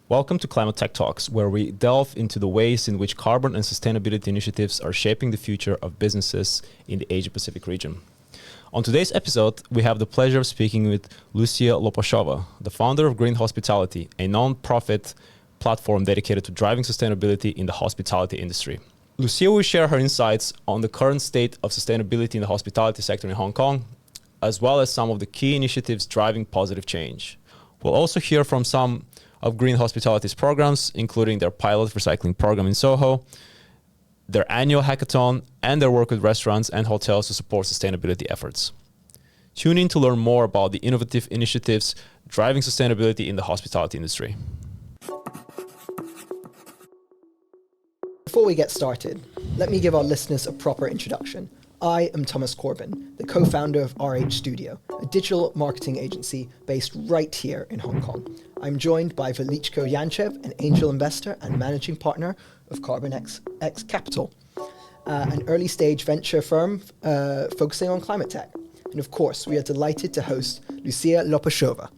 Welcome to Climate Tech Talks, where we delve into the ways in which carbon and sustainability initiatives are shaping the future of businesses in the Asia-Pacific region. On today's episode, we have the pleasure of speaking with Lucia Loposova, the founder of Green Hospitality, a non-profit platform dedicated to driving sustainability in the hospitality industry. Lucia will share her insights on the current state of sustainability in the hospitality sector in Hong Kong, as well as some of the key initiatives driving positive change. We'll also hear from some of Green Hospitality's programs, including their pilot recycling program in Soho, their annual hackathon, and their work with restaurants and hotels to support sustainability efforts. Tune in to learn more about the innovative initiatives driving sustainability in the hospitality industry. Before we get started, let me give our listeners a proper introduction. I am Thomas Corbin, the co-founder of RH Studio, a digital marketing agency based right here in Hong Kong. I'm joined by Velichko Yanchev, an angel investor and managing partner of CarbonX Capital, an early-stage venture firm focusing on climate tech. And of course, we are delighted to host Lucia Loposova,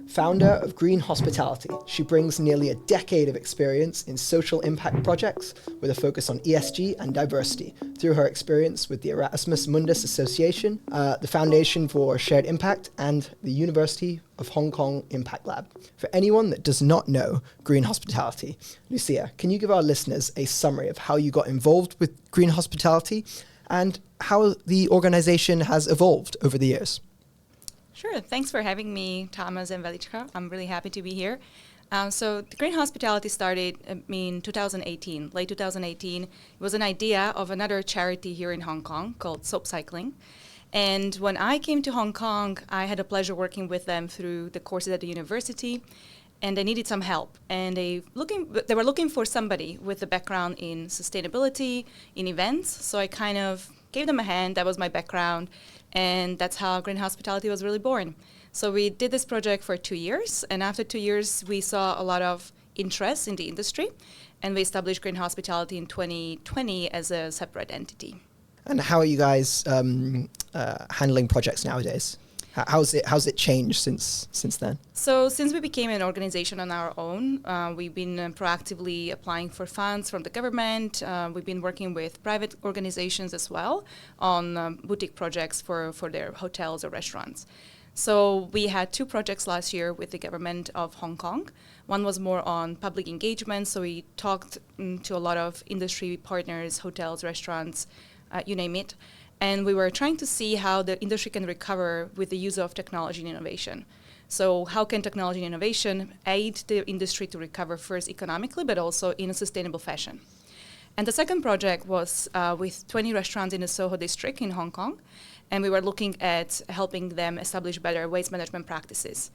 founder of Green Hospitality. She brings nearly a decade of experience in social impact projects with a focus on ESG and diversity through her experience with the Erasmus Mundus Association, the Foundation for Shared Impact, and the University of Hong Kong Impact Lab. For anyone that does not know Green Hospitality, Lucia, can you give our listeners a summary of how you got involved with Green Hospitality and how the organization has evolved over the years? Sure. Thanks for having me, Thomas and Velichko. I'm really happy to be here. So the Green Hospitality started in 2018, late 2018. It was an idea of another charity here in Hong Kong called Soap Cycling. And when I came to Hong Kong, I had the pleasure working with them through the courses at the university, and they needed some help. And they were looking for somebody with a background in sustainability, in events. So I kind of gave them a hand. That was my background. And that's how Green Hospitality was really born. So we did this project for 2 years. And after 2 years, we saw a lot of interest in the industry. And we established Green Hospitality in 2020 as a separate entity. And how are you guys handling projects nowadays? How's it changed since then? So since we became an organization on our own, we've been proactively applying for funds from the government. We've been working with private organizations as well on boutique projects for their hotels or restaurants. So we had 2 projects last year with the government of Hong Kong. One was more on public engagement. So we talked to a lot of industry partners, hotels, restaurants, you name it. And we were trying to see how the industry can recover with the use of technology and innovation. So how can technology and innovation aid the industry to recover first economically, but also in a sustainable fashion? And the second project was with 20 restaurants in the Soho district in Hong Kong. And we were looking at helping them establish better waste management practices.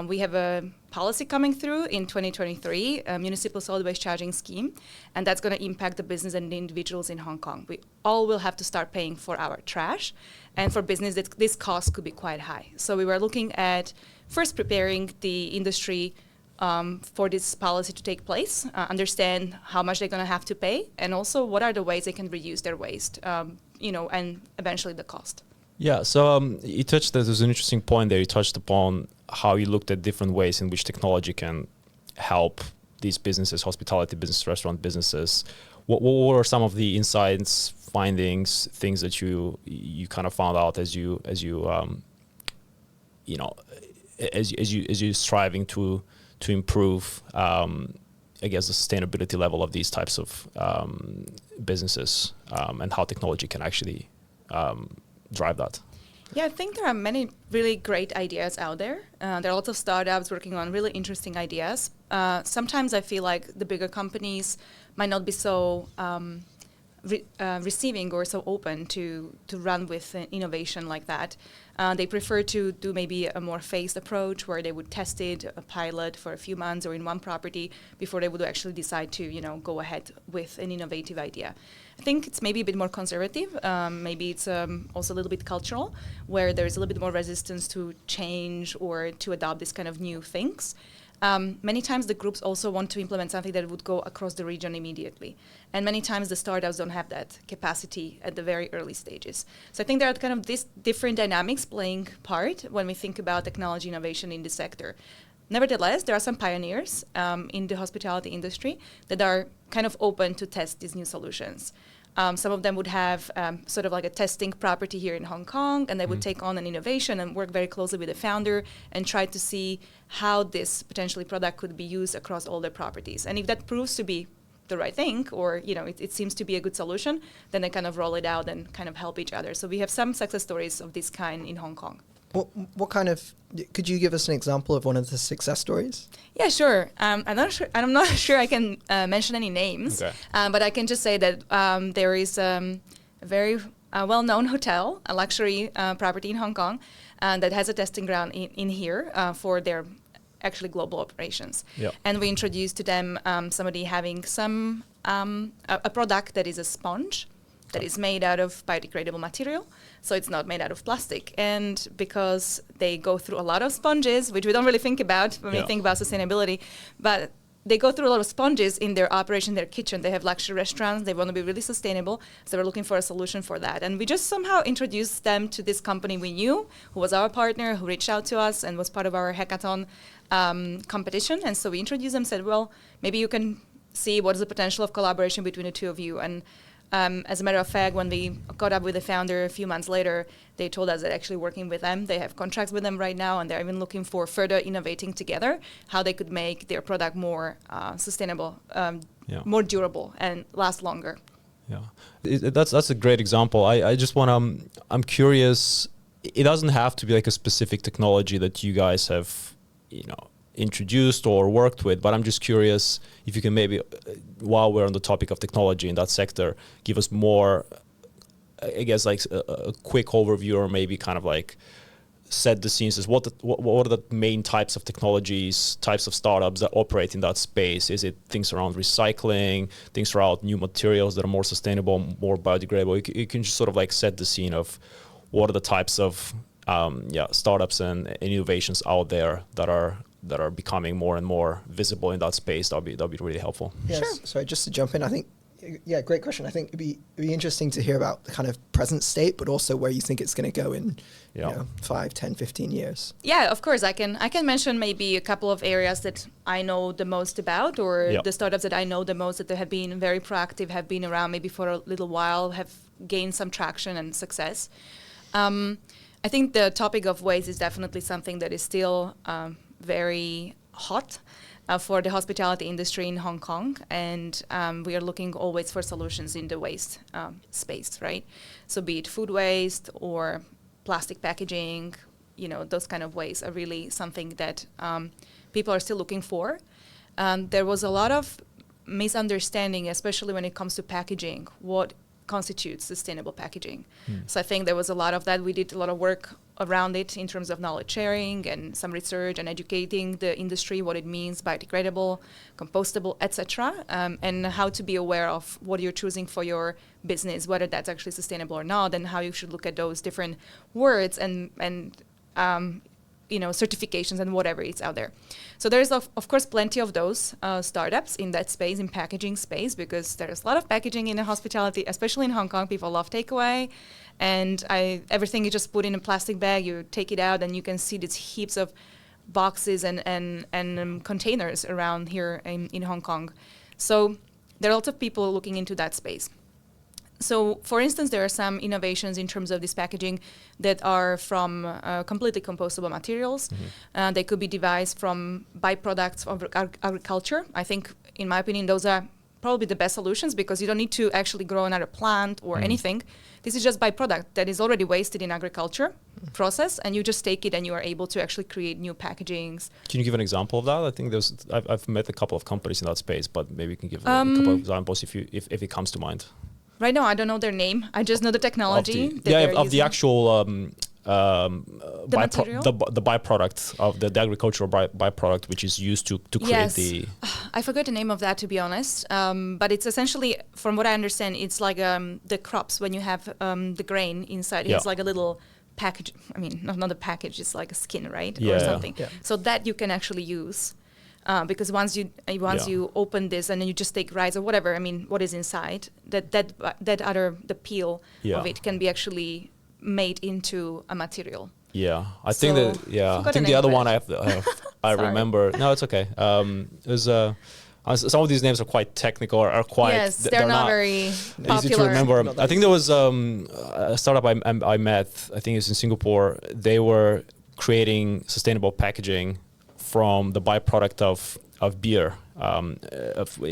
We have a policy coming through in 2023, a municipal solid waste charging scheme, and that's going to impact the business and the individuals in Hong Kong. We all will have to start paying for our trash, and for business, this cost could be quite high. So we were looking at first preparing the industry for this policy to take place, understand how much they're going to have to pay, and also what are the ways they can reuse their waste, and eventually the cost. Yeah, so you touched, there's an interesting point there. You touched upon how you looked at different ways in which technology can help these businesses, hospitality business, restaurant businesses. What were some of the insights, findings, things that you kind of found out as you striving to improve, I guess, the sustainability level of these types of businesses, and how technology can actually drive that? Yeah, I think there are many really great ideas out there. There are lots of startups working on really interesting ideas. Sometimes I feel like the bigger companies might not be so receiving or so open to run with innovation like that. They prefer to do maybe a more phased approach where they would test it, a pilot for a few months or in one property before they would actually decide to go ahead with an innovative idea. I think it's maybe a bit more conservative. Maybe it's also a little bit cultural, where there's a little bit more resistance to change or to adopt these kind of new things. Many times the groups also want to implement something that would go across the region immediately. And many times the startups don't have that capacity at the very early stages. So I think there are kind of these different dynamics playing part when we think about technology innovation in the sector. Nevertheless, there are some pioneers in the hospitality industry that are kind of open to test these new solutions. Some of them would have sort of like a testing property here in Hong Kong, and they would take on an innovation and work very closely with the founder and try to see how this potentially product could be used across all their properties. And if that proves to be the right thing, or it seems to be a good solution, then they kind of roll it out and kind of help each other. So we have some success stories of this kind in Hong Kong. What kind of, could you give us an example of one of the success stories? Yeah, sure. I'm not sure I can mention any names, Okay. but I can just say that there is a very well-known hotel, a luxury property in Hong Kong, that has a testing ground in here for their actually global operations. Yep. And we introduced to them somebody having a product that is a sponge that is made out of biodegradable material, so it's not made out of plastic. And because they go through a lot of sponges, which we don't really think about when we think about sustainability, but they go through a lot of sponges in their operation, their kitchen. They have luxury restaurants. They want to be really sustainable, so we're looking for a solution for that. And we just somehow introduced them to this company we knew, who was our partner, who reached out to us and was part of our hackathon competition. And so we introduced them, said, well, maybe you can see what is the potential of collaboration between the two of you. And as a matter of fact, when we got up with the founder a few months later, they told us that actually working with them, they have contracts with them right now, and they're even looking for further innovating together, how they could make their product more sustainable, more durable, and last longer. Yeah, that's a great example. I just want to, I'm curious, it doesn't have to be like a specific technology that you guys have, introduced or worked with, but I'm just curious if you can maybe, while we're on the topic of technology in that sector, give us more, I guess, like a quick overview, or maybe kind of like set the scenes as what are the main types of technologies, types of startups that operate in that space? Is it things around recycling, things around new materials that are more sustainable, more biodegradable? You can just sort of like set the scene of what are the types of startups and innovations out there that are becoming more and more visible in that space. That'd be really helpful. Yes. Sure. Sorry, just to jump in, I think, great question. I think it'd be interesting to hear about the kind of present state, but also where you think it's going to go in 5, 10, 15 years. Yeah, of course. I can mention maybe a couple of areas that I know the most about, or the startups that I know the most that have been very proactive, have been around maybe for a little while, have gained some traction and success. I think the topic of waste is definitely something that is still very hot for the hospitality industry in Hong Kong, and we are looking always for solutions in the waste space, right? So be it food waste or plastic packaging, those kind of waste are really something that people are still looking for. There was a lot of misunderstanding, especially when it comes to packaging, what constitutes sustainable packaging. So I think there was a lot of that. We did a lot of work around it in terms of knowledge sharing and some research and educating the industry what it means, biodegradable, compostable, etc., and how to be aware of what you're choosing for your business, whether that's actually sustainable or not, and how you should look at those different words and certifications and whatever is out there. So there's of course plenty of those startups in that space, in packaging space, because there's a lot of packaging in the hospitality, especially in Hong Kong. People love takeaway, and everything you just put in a plastic bag, you take it out, and you can see these heaps of boxes and containers around here in Hong Kong. So there are lots of people looking into that space. So, for instance, there are some innovations in terms of this packaging that are from completely compostable materials. They could be devised from byproducts of agriculture. I think, in my opinion, those are probably the best solutions, because you don't need to actually grow another plant or anything. This is just byproduct that is already wasted in agriculture process, and you just take it and you are able to actually create new packagings. Can you give an example of that? I think I've met a couple of companies in that space, but maybe you can give a couple of examples if it comes to mind. Right now, I don't know their name. I just know the technology. Of the actual material? the byproduct of the agricultural byproduct, which is used to create the. I forgot the name of that, to be honest. But it's essentially, from what I understand, it's like the crops when you have the grain inside. It's like a little package. I mean, not a package. It's like a skin, right, or something. Yeah. So that you can actually use. Because once you open this and then you just take rice or whatever, I mean, what is inside, the peel of it can be actually made into a material. Yeah, I think the other one I I Sorry. remember. No, it's okay. It was some of these names are quite technical, are quite. Yes, they're not very popular. Easy to remember. Not that I think there was a startup I met. I think it's in Singapore. They were creating sustainable packaging from the byproduct of beer,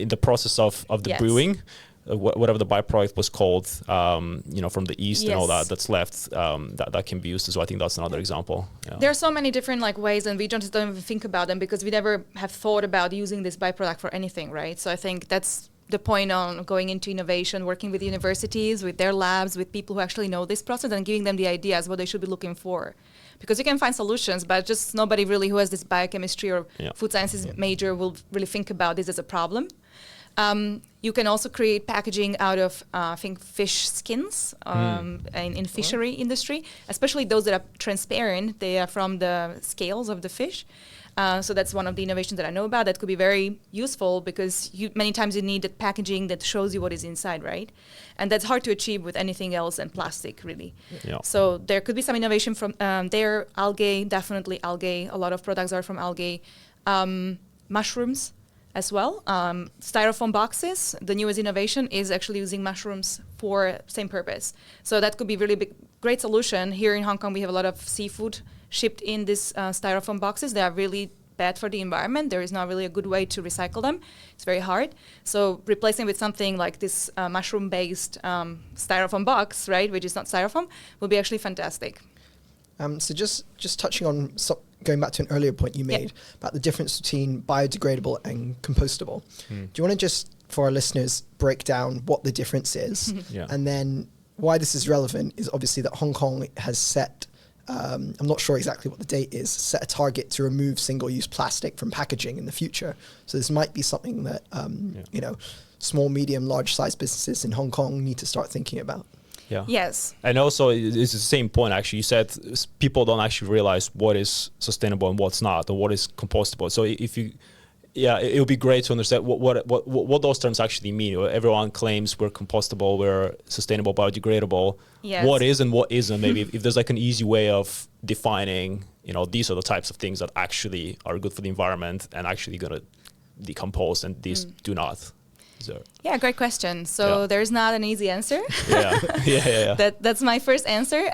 in the process of the Yes. brewing. Whatever the byproduct was called, from the yeast and all Yes. that's left, that can be used as well. I think that's another example. Yeah. There are so many different ways, and we don't even think about them because we never have thought about using this byproduct for anything, right? So I think that's the point on going into innovation, working with universities, with their labs, with people who actually know this process, and giving them the ideas what they should be looking for. Because you can find solutions, but just nobody really who has this biochemistry or food sciences major will really think about this as a problem. You can also create packaging out of, I think, fish skins in fishery industry, especially those that are transparent. They are from the scales of the fish. So that's one of the innovations that I know about that could be very useful because many times you need that packaging that shows you what is inside, right? And that's hard to achieve with anything else than plastic, really. Yeah. So there could be some innovation from there. Algae, definitely algae. A lot of products are from algae. Mushrooms as well. Styrofoam boxes, the newest innovation is actually using mushrooms for same purpose. So that could be really great solution. Here in Hong Kong, we have a lot of seafood shipped in these styrofoam boxes. They are really bad for the environment. There is not really a good way to recycle them. It's very hard. So replacing with something like this mushroom-based styrofoam box, right, which is not styrofoam, will be actually fantastic. So just touching on going back to an earlier point you made about the difference between biodegradable and compostable. Do you want to just, for our listeners, break down what the difference is? And then why this is relevant is obviously that Hong Kong has set, I'm not sure exactly what the date is, set a target to remove single-use plastic from packaging in the future. So this might be something that, small, medium, large-sized businesses in Hong Kong need to start thinking about. Yeah. Yes. And also, it's the same point, actually. You said people don't actually realize what is sustainable and what's not, or what is compostable. So if you, it would be great to understand what those terms actually mean. Everyone claims we're compostable, we're sustainable, biodegradable. Yes. What is and what isn't? Maybe if there's like an easy way of defining, these are the types of things that actually are good for the environment and actually going to decompose, and these do not. So. Yeah, great question. So there's not an easy answer. That's my first answer.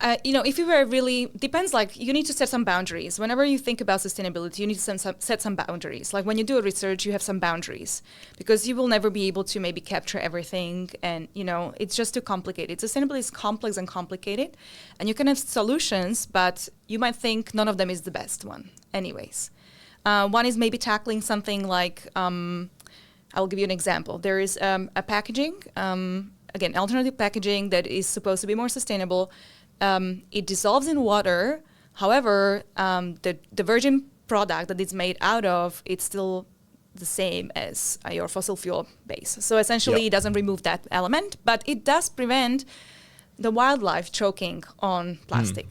If you were really, depends, you need to set some boundaries. Whenever you think about sustainability, you need to set some boundaries. Like when you do a research, you have some boundaries because you will never be able to maybe capture everything. And, it's just too complicated. Sustainability is complex and complicated. And you can have solutions, but you might think none of them is the best one anyways. One is maybe tackling something like, I'll give you an example. There is a packaging, again, alternative packaging that is supposed to be more sustainable. It dissolves in water. However, the virgin product that it's made out of, it's still the same as your fossil fuel base. So essentially, it doesn't remove that element, but it does prevent the wildlife choking on plastic.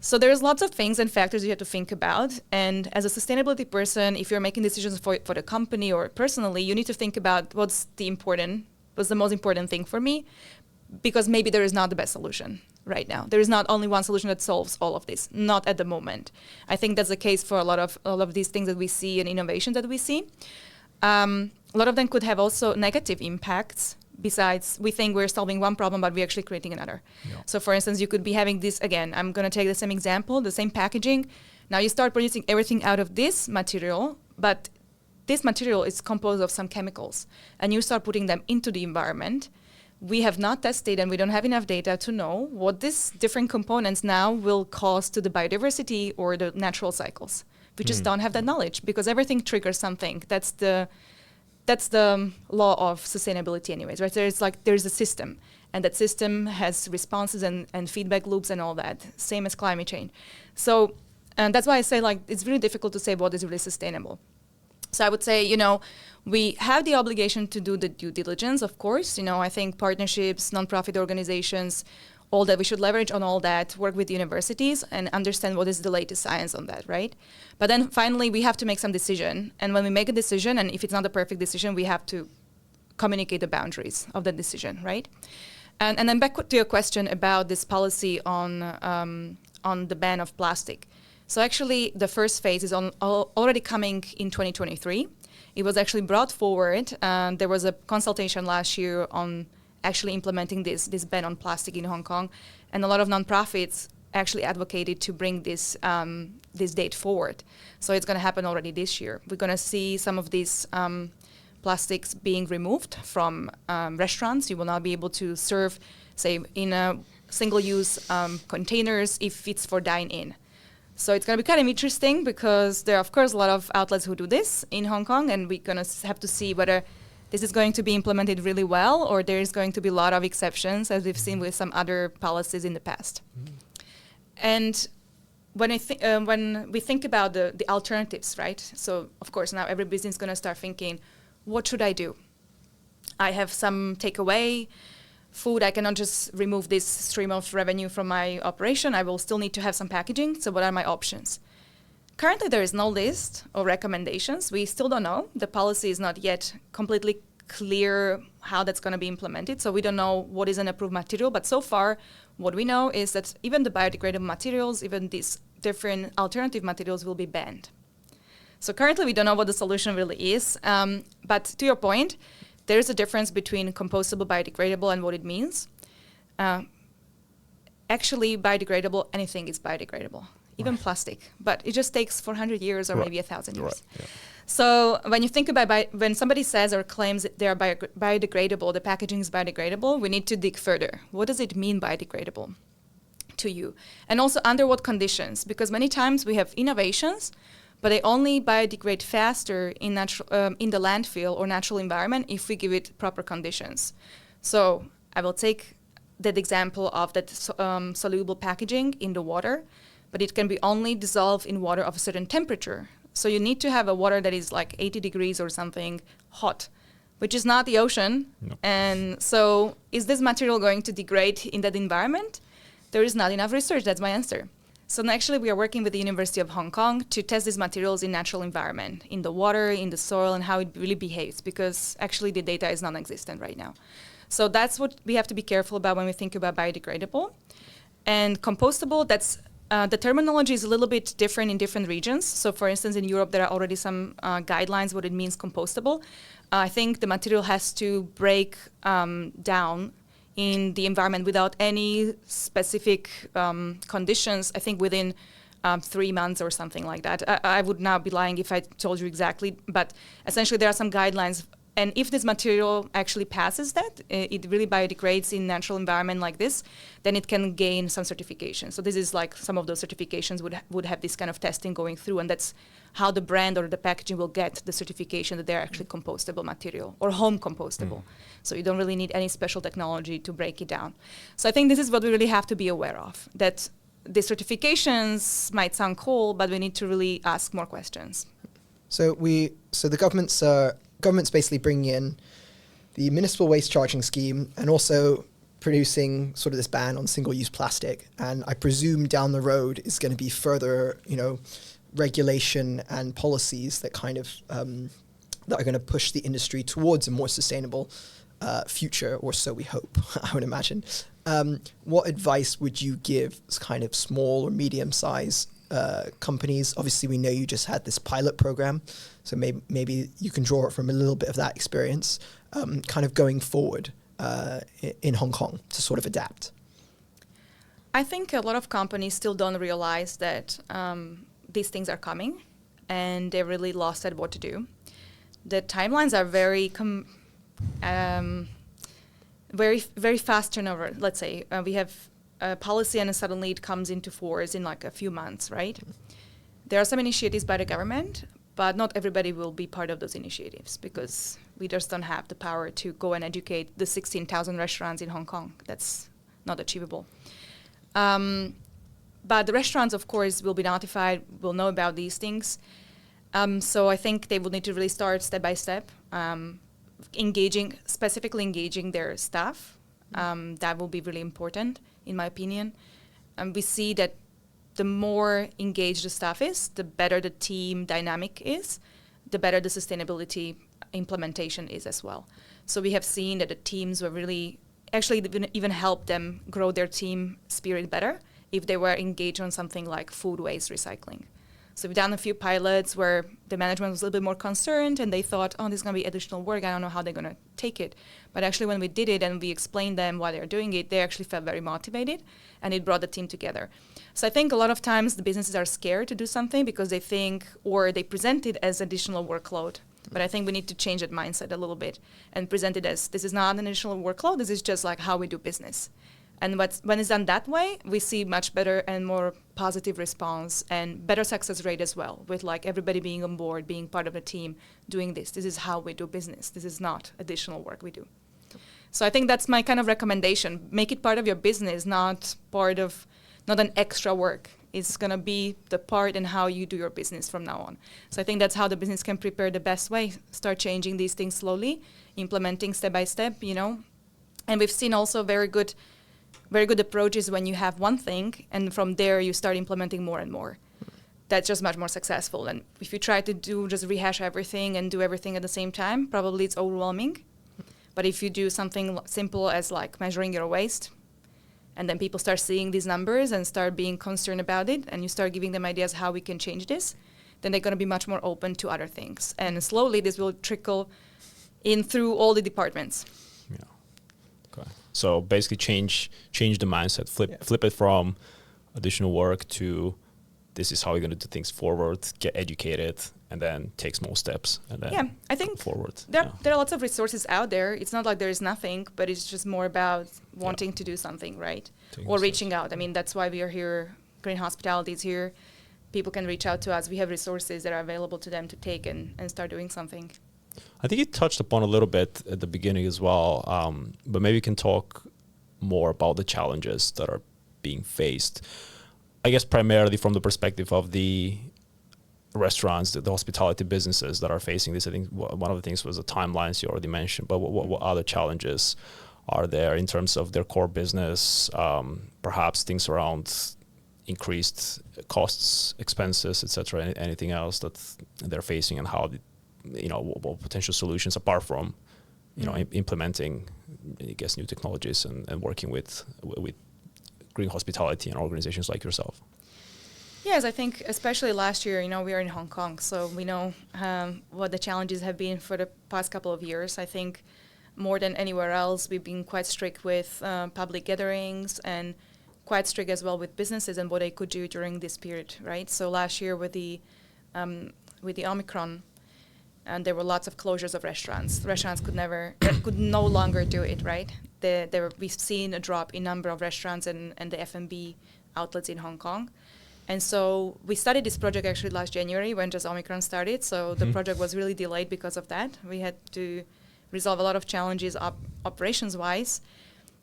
So there's lots of things and factors you have to think about. And as a sustainability person, if you're making decisions for the company or personally, you need to think about what's the most important thing for me, because maybe there is not the best solution right now. There is not only one solution that solves all of this, not at the moment. I think that's the case for a lot of these things that we see and innovation that we see. A lot of them could have also negative impacts. Besides, we think we're solving one problem, but we're actually creating another. Yeah. So for instance, you could be having this, again, I'm going to take the same example, the same packaging. Now you start producing everything out of this material, but this material is composed of some chemicals, and you start putting them into the environment. We have not tested, and we don't have enough data to know what these different components now will cause to the biodiversity or the natural cycles. We just don't have that knowledge because everything triggers something. That's the law of sustainability anyways, right? There's a system, and that system has responses and feedback loops and all that, same as climate change. So that's why I say it's really difficult to say what is really sustainable. So I would say, we have the obligation to do the due diligence, of course. I think partnerships, nonprofit organizations, all that, we should leverage on all that, work with universities and understand what is the latest science on that, right? But then finally, we have to make some decision. And when we make a decision, and if it's not a perfect decision, we have to communicate the boundaries of the decision, right? And then back to your question about this policy on the ban of plastic. So actually, the first phase is already coming in 2023. It was actually brought forward. There was a consultation last year on actually implementing this ban on plastic in Hong Kong, and a lot of nonprofits actually advocated to bring this date forward. So it's going to happen already this year. We're going to see some of these plastics being removed from restaurants. You will not be able to serve, say, in a single-use containers if it's for dine-in. So it's going to be kind of interesting because there are, of course, a lot of outlets who do this in Hong Kong, and we're going to have to see whether this is going to be implemented really well or there is going to be a lot of exceptions, as we've seen with some other policies in the past. And when we think about the alternatives, right? So, of course, now every business is going to start thinking, what should I do? I have some takeaway food. I cannot just remove this stream of revenue from my operation. I will still need to have some packaging. So what are my options? Currently, there is no list or recommendations. We still don't know. The policy is not yet completely clear how that's going to be implemented. So we don't know what is an approved material. But so far, what we know is that even the biodegradable materials, even these different alternative materials will be banned. So currently, we don't know what the solution really is. But to your point, there is a difference between compostable, biodegradable, and what it means. Actually, biodegradable, anything is biodegradable, even plastic. But it just takes 400 years or maybe 1,000 years. Yeah. So when you think about when somebody says or claims that they are biodegradable, the packaging is biodegradable, we need to dig further. What does it mean biodegradable to you? And also under what conditions? Because many times we have innovations, but they only biodegrade faster in the landfill or natural environment if we give it proper conditions. So I will take that example of that soluble packaging in the water, but it can be only dissolved in water of a certain temperature. So you need to have a water that is like 80 degrees or something hot, which is not the ocean. No. And so is this material going to degrade in that environment? There is not enough research. That's my answer. So actually, we are working with the University of Hong Kong to test these materials in natural environment, in the water, in the soil, and how it really behaves, because actually the data is non-existent right now. So that's what we have to be careful about when we think about biodegradable. And compostable, that's the terminology is a little bit different in different regions. So for instance, in Europe, there are already some guidelines what it means compostable. I think the material has to break down in the environment without any specific conditions, I think within 3 months or something like that. I would now be lying if I told you exactly, but essentially there are some guidelines. And if this material actually passes that, it really biodegrades in natural environment like this, then it can gain some certification. So this is like some of those certifications would have this kind of testing going through, and that's how the brand or the packaging will get the certification that they're actually compostable material or home compostable. So you don't really need any special technology to break it down. So I think this is what we really have to be aware of, that the certifications might sound cool, but we need to really ask more questions. So the government's basically bringing in the municipal waste charging scheme and also producing sort of this ban on single-use plastic. And I presume down the road is going to be further, regulation and policies that kind of that are going to push the industry towards a more sustainable future, or so we hope, I would imagine. What advice would you give kind of small or medium-sized companies? Obviously, we know you just had this pilot program, so maybe you can draw from a little bit of that experience, kind of going forward in Hong Kong to sort of adapt. I think a lot of companies still don't realize that these things are coming, and they're really lost at what to do. The timelines are very very fast turnover. Let's say we have a policy and suddenly it comes into force in like a few months, right? There are some initiatives by the government, but not everybody will be part of those initiatives because we just don't have the power to go and educate the 16,000 restaurants in Hong Kong. That's not achievable. But the restaurants, of course, will be notified, will know about these things. So I think they will need to really start step by step, specifically engaging their staff. That will be really important, in my opinion. We see that the more engaged the staff is, the better the team dynamic is, the better the sustainability implementation is as well. So we have seen that the teams were really, actually even helped them grow their team spirit better if they were engaged on something like food waste recycling. So we've done a few pilots where the management was a little bit more concerned and they thought, oh, this is going to be additional work. I don't know how they're going to take it. But actually when we did it and we explained them why they're doing it, they actually felt very motivated and it brought the team together. So I think a lot of times the businesses are scared to do something because they think, or they present it as additional workload. But I think we need to change that mindset a little bit and present it as, this is not an additional workload, this is just like how we do business. And when it's done that way, we see much better and more positive response and better success rate as well, with like everybody being on board, being part of the team, doing this. This is how we do business. This is not additional work we do. So I think that's my kind of recommendation. Make it part of your business, not an extra work. It's going to be the part in how you do your business from now on. So I think that's how the business can prepare the best way. Start changing these things slowly, implementing step by step, And we've seen also very good approaches when you have one thing and from there you start implementing more and more. That's just much more successful. And if you try to just rehash everything and do everything at the same time, probably it's overwhelming. But if you do something simple as like measuring your waste, and then people start seeing these numbers and start being concerned about it, and you start giving them ideas how we can change this, then they're going to be much more open to other things. And slowly this will trickle in through all the departments. Yeah. Okay. So basically change the mindset, flip it from additional work to this is how we're going to do things forward, get educated, and then take small steps and then I think forward. There are lots of resources out there. It's not like there is nothing, but it's just more about wanting to do something, right? Or reaching out. I mean, that's why we are here. Green Hospitality is here. People can reach out to us. We have resources that are available to them to take and start doing something. I think you touched upon a little bit at the beginning as well, but maybe you can talk more about the challenges that are being faced. I guess primarily from the perspective of the restaurants, the hospitality businesses that are facing this. I think one of the things was the timelines you already mentioned, but what other challenges are there in terms of their core business, perhaps things around increased costs, expenses, etc., anything else that they're facing and how, what potential solutions apart from, implementing, I guess, new technologies and working with green hospitality and organizations like yourself. Yes, I think especially last year, we are in Hong Kong, so we know what the challenges have been for the past couple of years. I think more than anywhere else, we've been quite strict with public gatherings and quite strict as well with businesses and what they could do during this period, right? So last year with the Omicron, and there were lots of closures of restaurants. Restaurants could no longer do it, right? We've seen a drop in number of restaurants and the F&B outlets in Hong Kong. And so we started this project actually last January when just Omicron started. So the project was really delayed because of that. We had to resolve a lot of challenges operations-wise.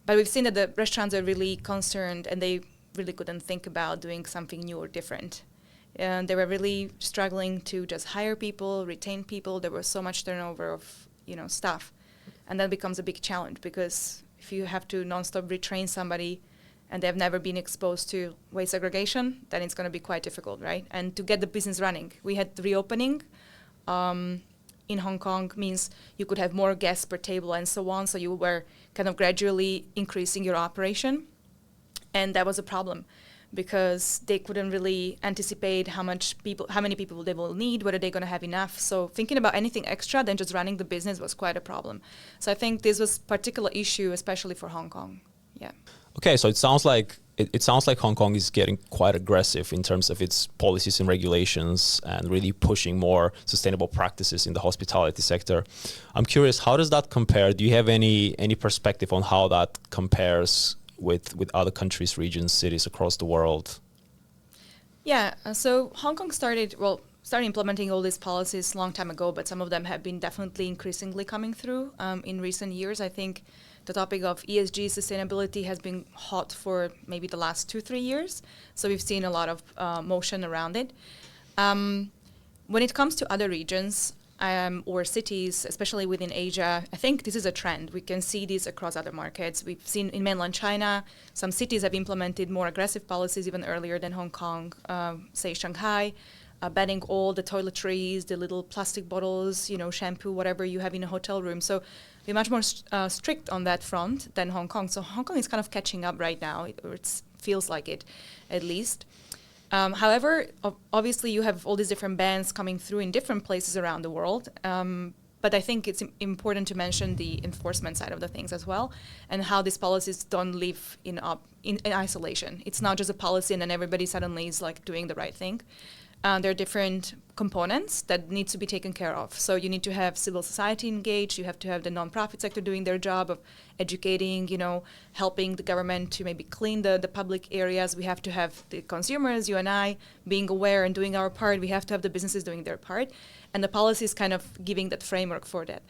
But we've seen that the restaurants are really concerned and they really couldn't think about doing something new or different. And they were really struggling to just hire people, retain people. There was so much turnover of, staff. And that becomes a big challenge because if you have to nonstop retrain somebody and they've never been exposed to waste segregation, then it's going to be quite difficult, right? And to get the business running. We had the reopening in Hong Kong means you could have more guests per table and so on. So you were kind of gradually increasing your operation. And that was a problem because they couldn't really anticipate how many people they will need, whether they're going to have enough. So thinking about anything extra than just running the business was quite a problem. So I think this was a particular issue, especially for Hong Kong. Yeah. Okay, so it sounds like Hong Kong is getting quite aggressive in terms of its policies and regulations and really pushing more sustainable practices in the hospitality sector. I'm curious, how does that compare? Do you have any perspective on how that compares with other countries, regions, cities across the world? Yeah, so Hong Kong started implementing all these policies a long time ago, but some of them have been definitely increasingly coming through in recent years. I think the topic of ESG sustainability has been hot for maybe the last 2-3 years. So we've seen a lot of motion around it. When it comes to other regions or cities, especially within Asia, I think this is a trend. We can see this across other markets. We've seen in mainland China, some cities have implemented more aggressive policies even earlier than Hong Kong, say Shanghai, banning all the toiletries, the little plastic bottles, shampoo, whatever you have in a hotel room. So we're much more strict on that front than Hong Kong. So Hong Kong is kind of catching up right now. It's feels like it, at least. However, obviously you have all these different bans coming through in different places around the world. But I think it's important to mention the enforcement side of the things as well, and how these policies don't live in isolation. It's not just a policy and then everybody suddenly is like doing the right thing. There are different components that need to be taken care of. So you need to have civil society engaged. You have to have the nonprofit sector doing their job of educating, helping the government to maybe clean the public areas. We have to have the consumers, you and I, being aware and doing our part. We have to have the businesses doing their part. And the policy is kind of giving that framework for that.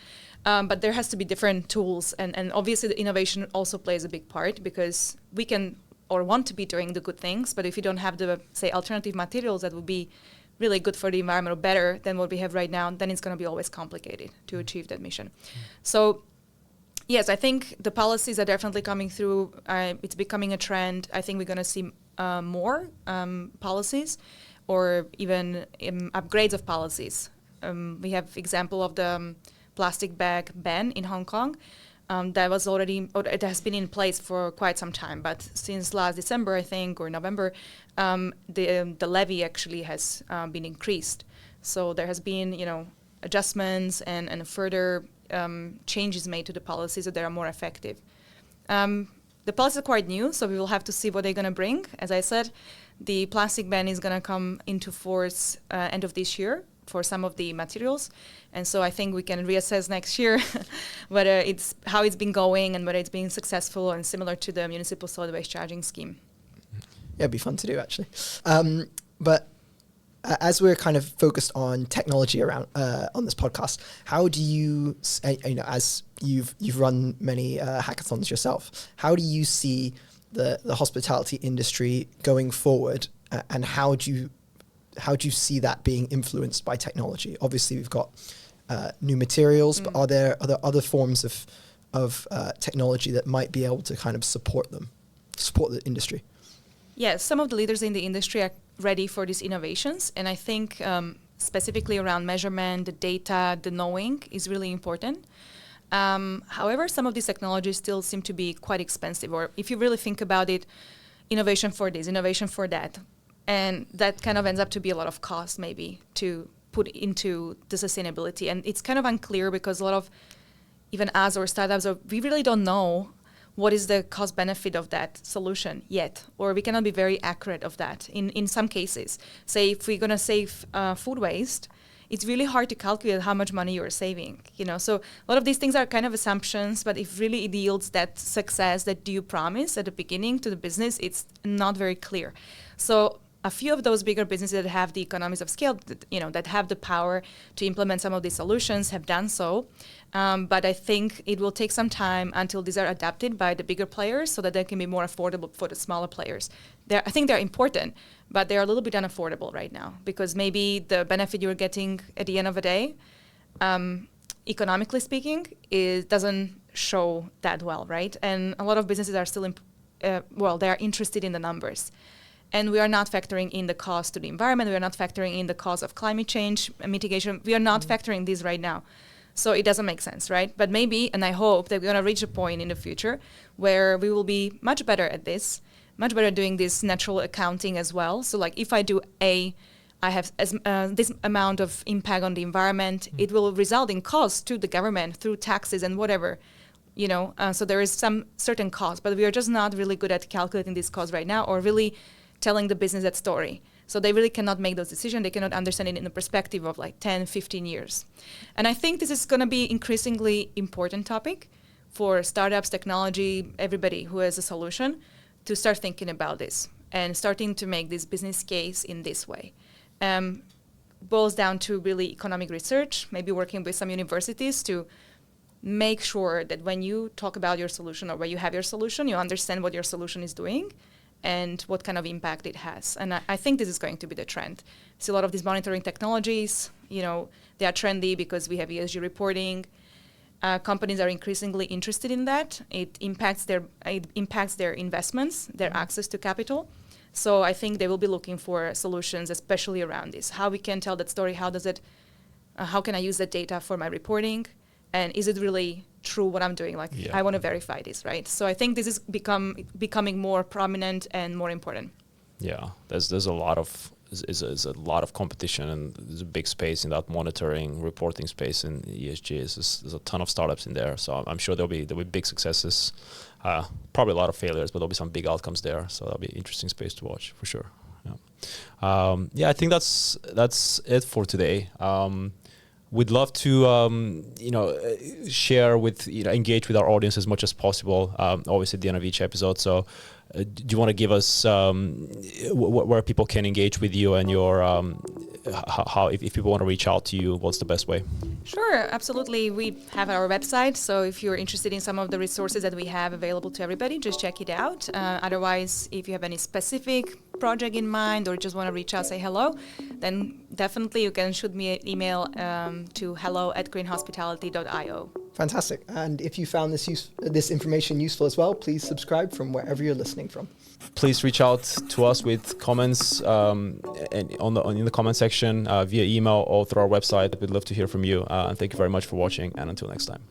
But there has to be different tools. And obviously the innovation also plays a big part, because we can or want to be doing the good things, but if you don't have the, say, alternative materials that would be really good for the environment or better than what we have right now, then it's going to be always complicated to achieve that mission. So yes, I think the policies are definitely coming through. It's becoming a trend. I think we're going to see more policies, or even upgrades of policies. We have example of the plastic bag ban in Hong Kong. That was already, or it has been in place for quite some time, but since last December, I think, or November, the levy actually has been increased. So there has been, adjustments and further changes made to the policies so they are more effective. The policies are quite new, so we will have to see what they're going to bring. As I said, the plastic ban is going to come into force end of this year for some of the materials. And so I think we can reassess next year whether how it's been going and whether it's been successful and similar to the municipal solid waste charging scheme. Yeah, it'd be fun to do, actually. But as we're kind of focused on technology around on this podcast, how do you, as you've run many hackathons yourself, how do you see the hospitality industry going forward, and how do you see that being influenced by technology? Obviously, we've got new materials, but are there other forms of technology that might be able to kind of support the industry? Yes, some of the leaders in the industry are ready for these innovations, and I think specifically around measurement, the data, the knowing is really important. However, some of these technologies still seem to be quite expensive, or if you really think about it, innovation for this, innovation for that. And that kind of ends up to be a lot of cost maybe to put into the sustainability. And it's kind of unclear because a lot of even us or startups, we really don't know what is the cost benefit of that solution yet, or we cannot be very accurate of that in some cases. Say if we're going to save food waste, it's really hard to calculate how much money you're saving. So a lot of these things are kind of assumptions, but if really it yields that success that you promise at the beginning to the business, it's not very clear. So a few of those bigger businesses that have the economies of scale, that have the power to implement some of these solutions have done so. But I think it will take some time until these are adapted by the bigger players so that they can be more affordable for the smaller players. I think they're important, but they're a little bit unaffordable right now because maybe the benefit you're getting at the end of the day, economically speaking, doesn't show that well, right? And a lot of businesses are still, they are interested in the numbers. And we are not factoring in the cost to the environment. We are not factoring in the cost of climate change mitigation. We are not factoring these right now. So it doesn't make sense, right? But maybe, and I hope that we're going to reach a point in the future where we will be much better at this, much better doing this natural accounting as well. So like if I do I have this amount of impact on the environment, it will result in costs to the government through taxes and whatever. So there is some certain cost, but we are just not really good at calculating these costs right now or really telling the business that story. So they really cannot make those decisions. They cannot understand it in the perspective of like 10, 15 years. And I think this is going to be increasingly important topic for startups, technology, everybody who has a solution to start thinking about this and starting to make this business case in this way. Boils down to really economic research, maybe working with some universities to make sure that when you talk about your solution or when you have your solution, you understand what your solution is doing and what kind of impact it has. And I think this is going to be the trend. See a lot of these monitoring technologies, they are trendy because we have ESG reporting. Companies are increasingly interested in that. It impacts their investments, their access to capital. So I think they will be looking for solutions, especially around this. How we can tell that story, how can I use that data for my reporting? And is it really true what I'm doing. Like, I want to verify this, right? So I think this is becoming more prominent and more important. Yeah, there's a lot of is a lot of competition, and there's a big space in that monitoring, reporting space in ESG. There's a ton of startups in there, so I'm sure there'll be big successes, probably a lot of failures, but there'll be some big outcomes there. So that'll be an interesting space to watch for sure. Yeah, I think that's it for today. We'd love to share with engage with our audience as much as possible. Obviously, at the end of each episode. So, do you want to give us where people can engage with you and your how if people want to reach out to you, what's the best way? Sure, absolutely. We have our website, so if you're interested in some of the resources that we have available to everybody, just check it out. Otherwise, if you have any specific project in mind or just want to reach out, say hello, then definitely you can shoot me an email to hello@greenhospitality.io. Fantastic. And if you found this information useful as well, please subscribe from wherever you're listening from. Please reach out to us with comments and in the comment section via email or through our website. We'd love to hear from you. And thank you very much for watching. And until next time.